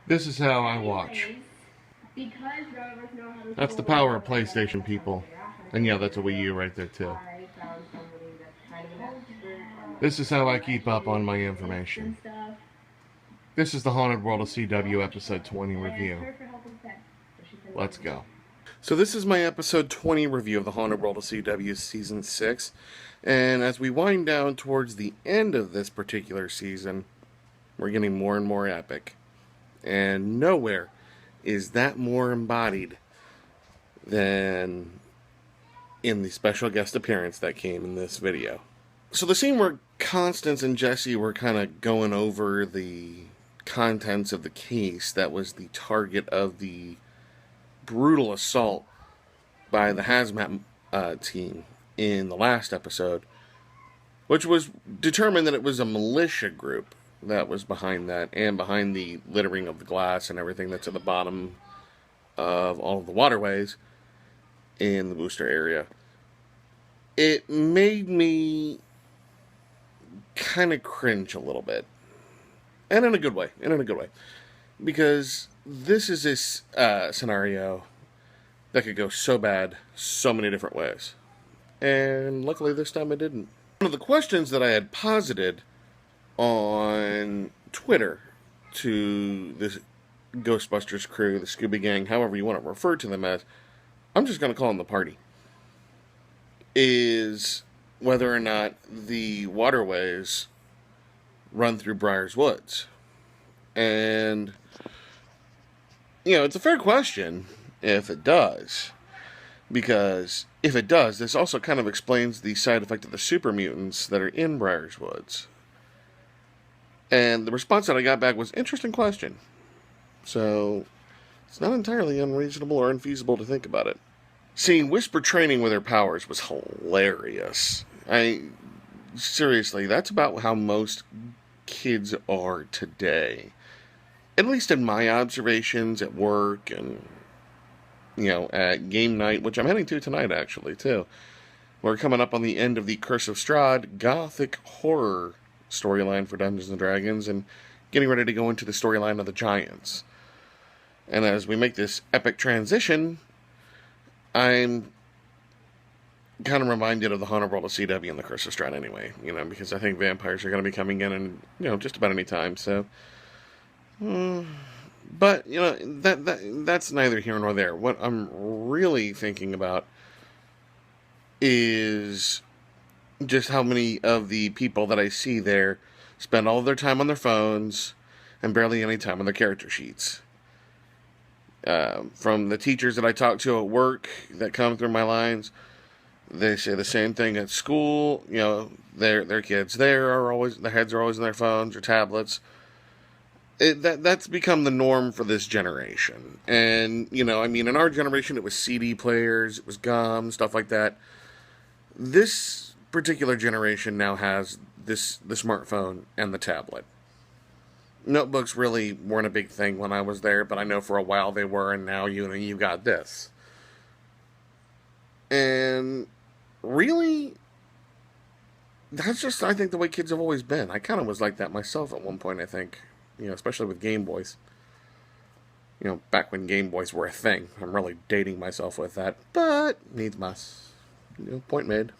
This is how I watch. That's the power of PlayStation, people. And yeah, that's a Wii U right there too. This is how I keep up on my information. This is the Haunted World of CW episode 20 review. Let's go. So this is my episode 20 review of the Haunted World of CW season 6. And as we wind down towards the end of this particular season, we're getting more and more epic. And nowhere is that more embodied than in the special guest appearance that came in this video. So the scene where Constance and Jesse were kind of going over the contents of the case that was the target of the brutal assault by the hazmat team in the last episode, which was determined that it was a militia group that was behind that, and behind the littering of the glass and everything that's at the bottom of all of the waterways in the booster area. It made me kind of cringe a little bit, and in a good way, because this is this scenario that could go so bad so many different ways, and luckily this time it didn't. One of the questions that I had posited on Twitter to this Ghostbusters crew, the Scooby Gang, however you want to refer to them as, I'm just going to call them the party, is whether or not the waterways run through Briar's Woods. And, you know, it's a fair question if it does, because if it does, this also kind of explains the side effect of the super mutants that are in Briar's Woods. And the response that I got back was, interesting question. So, it's not entirely unreasonable or unfeasible to think about it. Seeing Whisper training with her powers was hilarious. Seriously, that's about how most kids are today. At least in my observations at work and, you know, at game night, which I'm heading to tonight, actually, too. We're coming up on the end of the Curse of Strahd gothic horror storyline for Dungeons & Dragons, and getting ready to go into the storyline of the Giants. And as we make this epic transition, I'm kind of reminded of the Haunted World of CW and the Curse of Strahd anyway, you know, because I think vampires are going to be coming in and, you know, just about any time, so. But, you know, that's neither here nor there. What I'm really thinking about is just how many of the people that I see there spend all of their time on their phones and barely any time on their character sheets. From the teachers that I talk to at work that come through my lines, they say the same thing at school. You know, their kids there are always, their heads are always on their phones or tablets. That's become the norm for this generation. And, you know, I mean, in our generation, it was CD players, it was gum, stuff like that. This particular generation now has the smartphone and the tablet. Notebooks really weren't a big thing when I was there, but I know for a while they were, and now you got this. And really, that's just, I think, the way kids have always been. I kind of was like that myself at one point, I think. You know, especially with Game Boys. You know, back when Game Boys were a thing. I'm really dating myself with that, but needs must. You know, point made.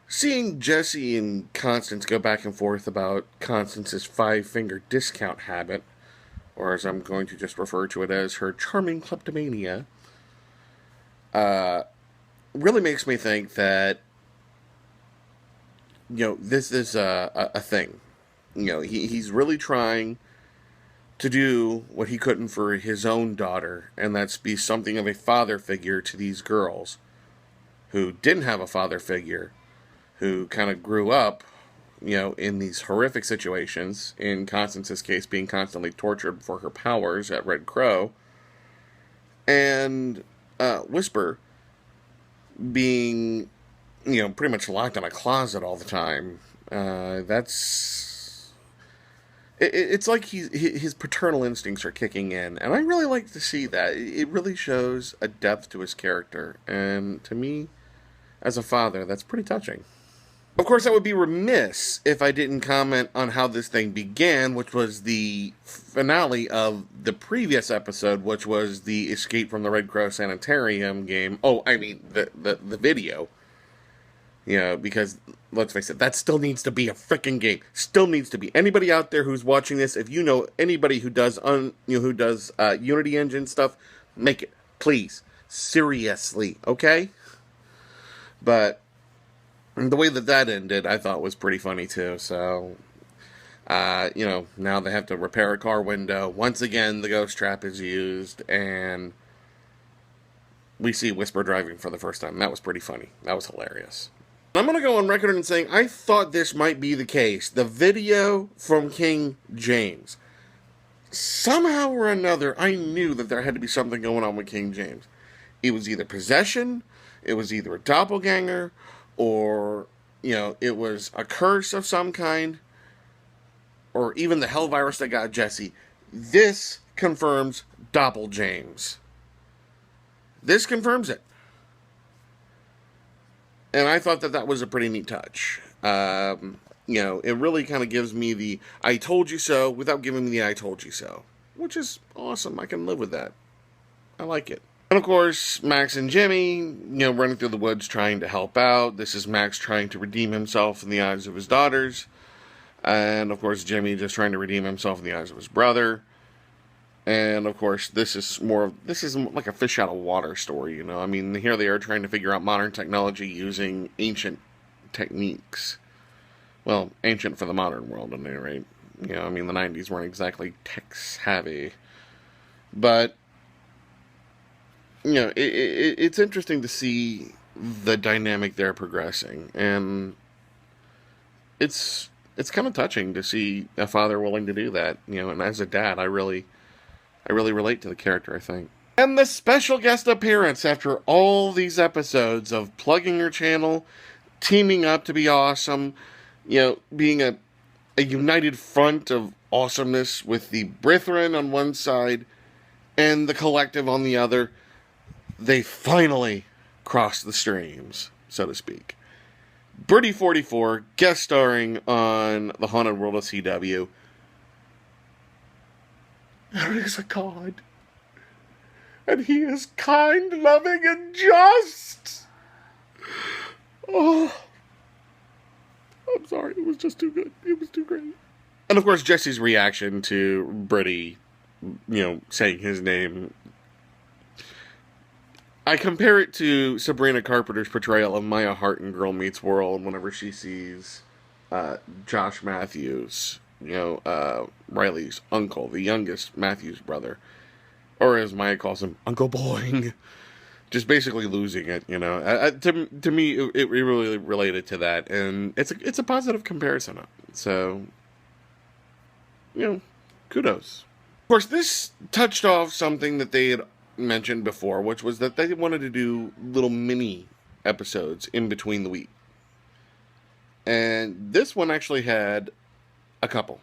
Seeing Jesse and Constance go back and forth about Constance's 5-finger discount habit, or as I'm going to just refer to it as her charming kleptomania, really makes me think that, you know, this is a thing. You know, he's really trying to do what he couldn't for his own daughter, and that's be something of a father figure to these girls who didn't have a father figure, who kind of grew up, you know, in these horrific situations, in Constance's case being constantly tortured for her powers at Red Crow, and Whisper being, you know, pretty much locked in a closet all the time. It's like his paternal instincts are kicking in, and I really like to see that. It really shows a depth to his character, and to me, as a father, that's pretty touching. Of course, I would be remiss if I didn't comment on how this thing began, which was the finale of the previous episode, which was the Escape from the Red Crow Sanitarium game. Oh, I mean, the video. You know, because, let's face it, that still needs to be a freaking game. Still needs to be. Anybody out there who's watching this, if you know anybody who does Unity Engine stuff, make it. Please. Seriously, okay? But the way that ended, I thought was pretty funny, too. So, now they have to repair a car window. Once again, the ghost trap is used, and we see Whisper driving for the first time. That was pretty funny. That was hilarious. I'm going to go on record and saying I thought this might be the case. The video from King James. Somehow or another, I knew that there had to be something going on with King James. It was either possession, it was either a doppelganger, or, it was a curse of some kind, or even the hell virus that got Jesse. This confirms Doppeljames. This confirms it. And I thought that was a pretty neat touch. It really kind of gives me the I told you so without giving me the I told you so. Which is awesome. I can live with that. I like it. And of course, Max and Jimmy, running through the woods trying to help out. This is Max trying to redeem himself in the eyes of his daughters. And of course, Jimmy just trying to redeem himself in the eyes of his brother. And, of course, this is like a fish out of water story, I mean, here they are trying to figure out modern technology using ancient techniques. Well, ancient for the modern world, at any rate. The 90s weren't exactly tech-savvy. But, it's interesting to see the dynamic they're progressing. And it's kind of touching to see a father willing to do that, and as a dad, I really relate to the character, I think. And the special guest appearance after all these episodes of plugging your channel, teaming up to be awesome, being a united front of awesomeness with the Brethren on one side and the collective on the other. They finally crossed the streams, so to speak. Birdie44 guest starring on The Haunted World of CW. There is a God, and he is kind, loving, and just. Oh, I'm sorry, it was just too good. It was too great. And of course, Jesse's reaction to Brittany, saying his name. I compare it to Sabrina Carpenter's portrayal of Maya Hart in Girl Meets World whenever she sees Josh Matthews, Riley's uncle, the youngest Matthews brother, or as Maya calls him, Uncle Boing, just basically losing it. To me, it really related to that, and it's a positive comparison. So, kudos. Of course, this touched off something that they had mentioned before, which was that they wanted to do little mini episodes in between the week, and this one actually had a couple.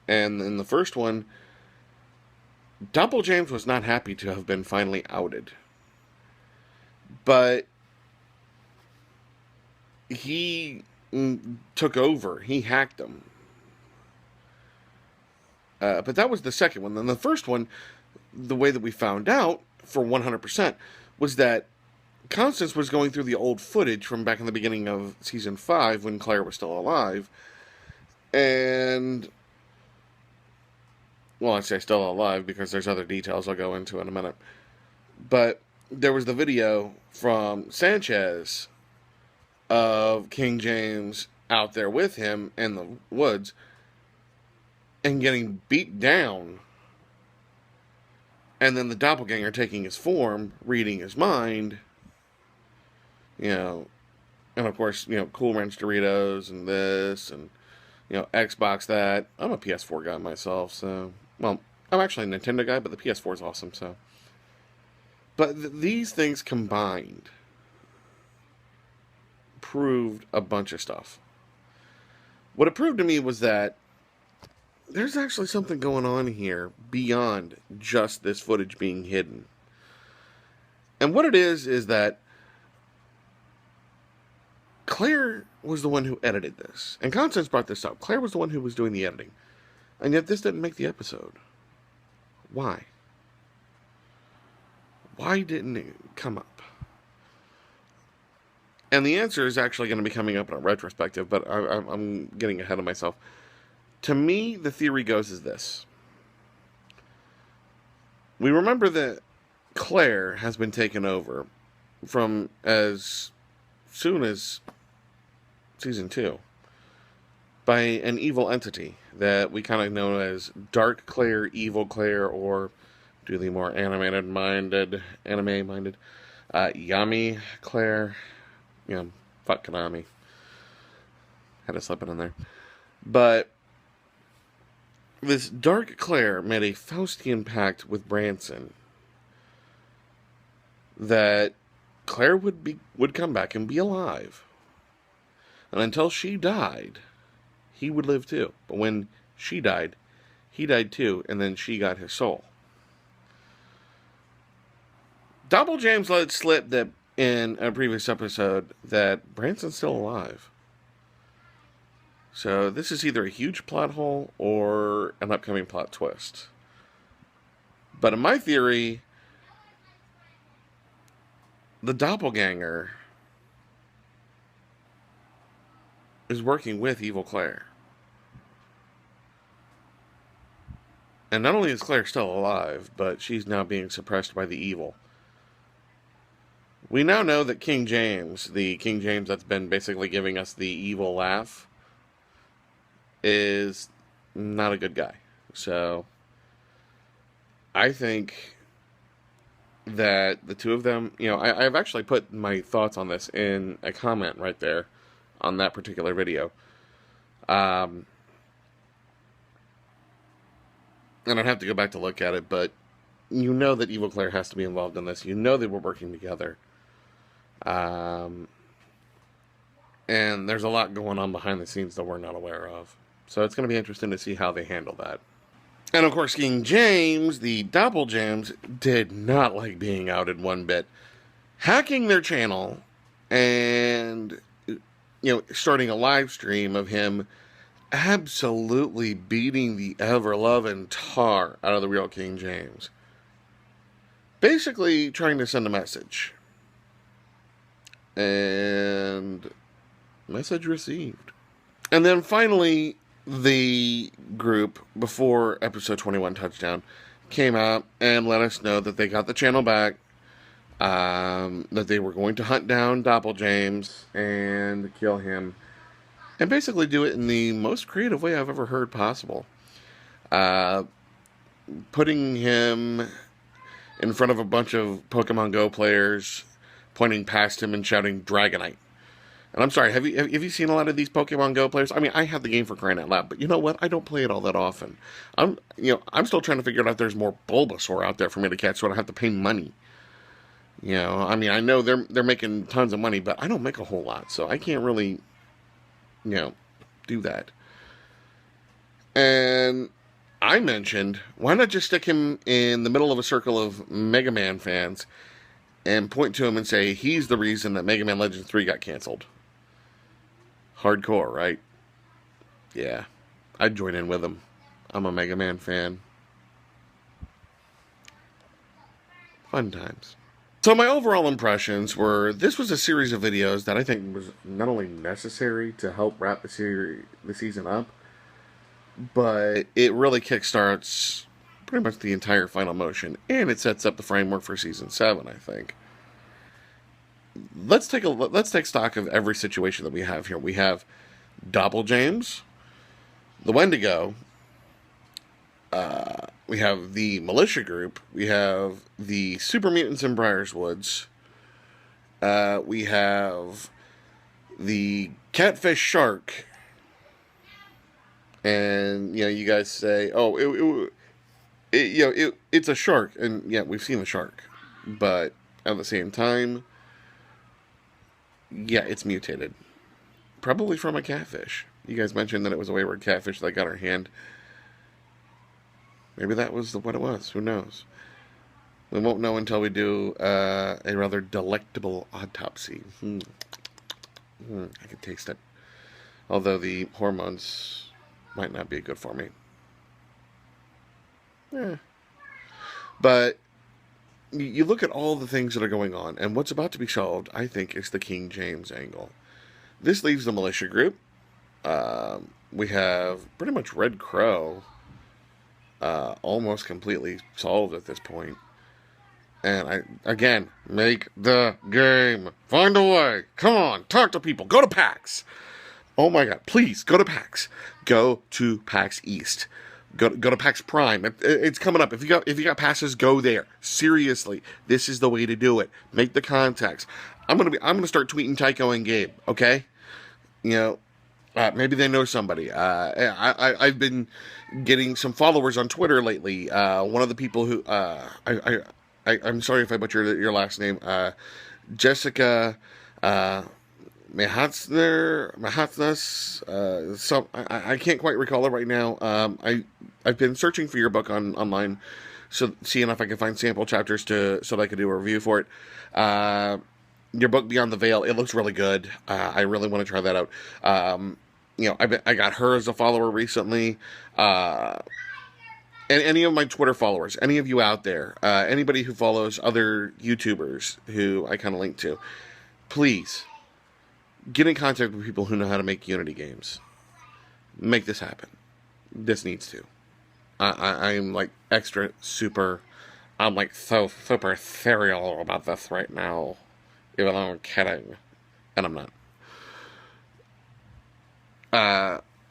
And in the first one, Doppeljames was not happy to have been finally outed. But he took over. He hacked them. But that was the second one. Then the first one, the way that we found out for 100% was that Constance was going through the old footage from back in the beginning of Season 5 when Claire was still alive. And, well, I say still alive because there's other details I'll go into in a minute. But there was the video from Sanchez of King James out there with him in the woods and getting beat down. And then the doppelganger taking his form, reading his mind, and of course, Cool Ranch Doritos and this, and, Xbox that. I'm a PS4 guy myself, so, well, I'm actually a Nintendo guy, but the PS4 is awesome, so. But these things combined proved a bunch of stuff. What it proved to me was that there's actually something going on here beyond just this footage being hidden. And what it is that Claire was the one who edited this. And Constance brought this up. Claire was the one who was doing the editing. And yet this didn't make the episode. Why? Why didn't it come up? And the answer is actually going to be coming up in a retrospective, but I'm getting ahead of myself. To me, the theory goes as this. We remember that Claire has been taken over from as soon as Season 2 by an evil entity that we kind of know as Dark Claire, Evil Claire, or do the more anime-minded, Yami Claire. Yeah, fuck Konami. Had to slip it in there. But this Dark Claire made a Faustian pact with Branson that Claire would come back and be alive. And until she died, he would live too. But when she died, he died too, and then she got his soul. Double James let it slip that in a previous episode that Branson's still alive. So this is either a huge plot hole or an upcoming plot twist. But in my theory, the doppelganger is working with Evil Claire. And not only is Claire still alive, but she's now being suppressed by the evil. We now know that King James, the King James that's been basically giving us the evil laugh, is not a good guy. So, I think that the two of them, I've actually put my thoughts on this in a comment right there on that particular video. And I'd have to go back to look at it, but you know that Evil Claire has to be involved in this. You know they were working together. And there's a lot going on behind the scenes that we're not aware of. So it's going to be interesting to see how they handle that. And of course, King James, the Doppel James, did not like being outed one bit. Hacking their channel and, starting a live stream of him absolutely beating the ever-loving tar out of the real King James. Basically trying to send a message. And message received. And then finally, the group, before episode 21 touchdown, came out and let us know that they got the channel back, that they were going to hunt down Doppel James and kill him, and basically do it in the most creative way I've ever heard possible. Putting him in front of a bunch of Pokemon Go players, pointing past him and shouting Dragonite. And I'm sorry, have you seen a lot of these Pokemon Go players? I mean, I have the game for crying out loud, but you know what? I don't play it all that often. I'm still trying to figure out if there's more Bulbasaur out there for me to catch, so I don't have to pay money. I mean, I know they're making tons of money, but I don't make a whole lot, so I can't really, do that. And I mentioned, why not just stick him in the middle of a circle of Mega Man fans and point to him and say, he's the reason that Mega Man Legends 3 got canceled. Hardcore, right? Yeah, I'd join in with him. I'm a Mega Man fan. Fun times. So my overall impressions were, this was a series of videos that I think was not only necessary to help wrap the season up, but it really kickstarts pretty much the entire final motion, and it sets up the framework for season 7, I think. Let's take stock of every situation that we have here. We have Doppel James, the Wendigo, we have the militia group, we have the super mutants in Briar's Woods, we have the catfish shark, and you guys say, oh, it's a shark, and yeah, we've seen the shark, but at the same time, yeah, it's mutated, probably from a catfish. You guys mentioned that it was a wayward catfish that got our hand. Maybe that was what it was. Who knows? We won't know until we do a rather delectable autopsy. I can taste it. Although the hormones might not be good for me. But you look at all the things that are going on, and what's about to be solved, I think, is the King James angle. This leaves the militia group. We have pretty much Red Crow almost completely solved at this point. And again, make the game. Find a way. Come on, talk to people. Go to PAX. Oh my God, please, go to PAX. Go to PAX East. Go to PAX Prime. It's coming up. If you got passes, go there. Seriously, this is the way to do it. Make the contacts. I'm gonna start tweeting Tycho and Gabe. Okay, maybe they know somebody. I've been getting some followers on Twitter lately. One of the people who I'm sorry if I butchered your last name. Jessica Mahatsnas. I can't quite recall it right now. I've been searching for your book online, so seeing if I can find sample chapters so that I could do a review for it. Your book Beyond the Veil, it looks really good. I really want to try that out. I got her as a follower recently. And any of my Twitter followers, any of you out there, anybody who follows other YouTubers who I kind of link to, please get in contact with people who know how to make Unity games. Make this happen. This needs to. I'm like I'm like so super serial about this right now. Even though I'm kidding. And I'm not.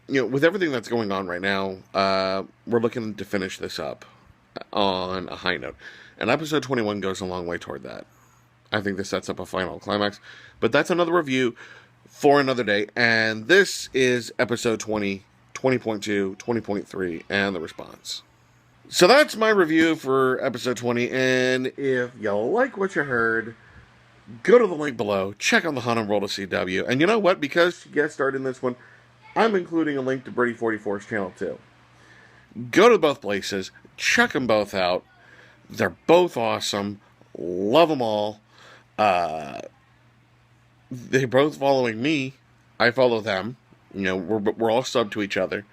With everything that's going on right now, we're looking to finish this up on a high note. And episode 21 goes a long way toward that. I think this sets up a final climax. But that's another review for another day. And this is episode 20, 20.2, 20.3, and the response. So that's my review for episode 20. And if you like what you heard, go to the link below. Check out the Haunted World of CW. And you know what? Because you guest starred in this one, I'm including a link to Brady44's channel too. Go to both places. Check them both out. They're both awesome. Love them all. They're both following me. I follow them. We're all subbed to each other.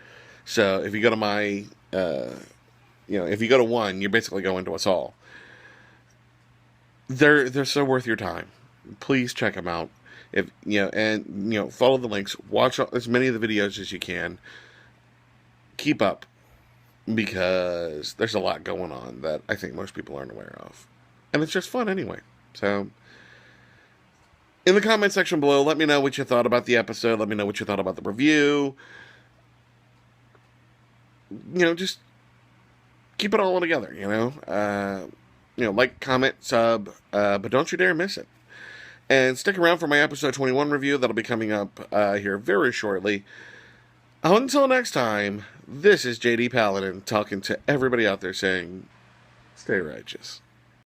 So if you go to my, if you go to one, you're basically going to us all. They're so worth your time. Please check them out. Follow the links. Watch as many of the videos as you can. Keep up, because there's a lot going on that I think most people aren't aware of, and it's just fun anyway. So, in the comment section below, let me know what you thought about the episode. Let me know what you thought about the review. Just keep it all together. Like, comment, sub, but don't you dare miss it. And stick around for my episode 21 review. That'll be coming up here very shortly. Until next time, this is JDPaladin talking to everybody out there saying, stay righteous.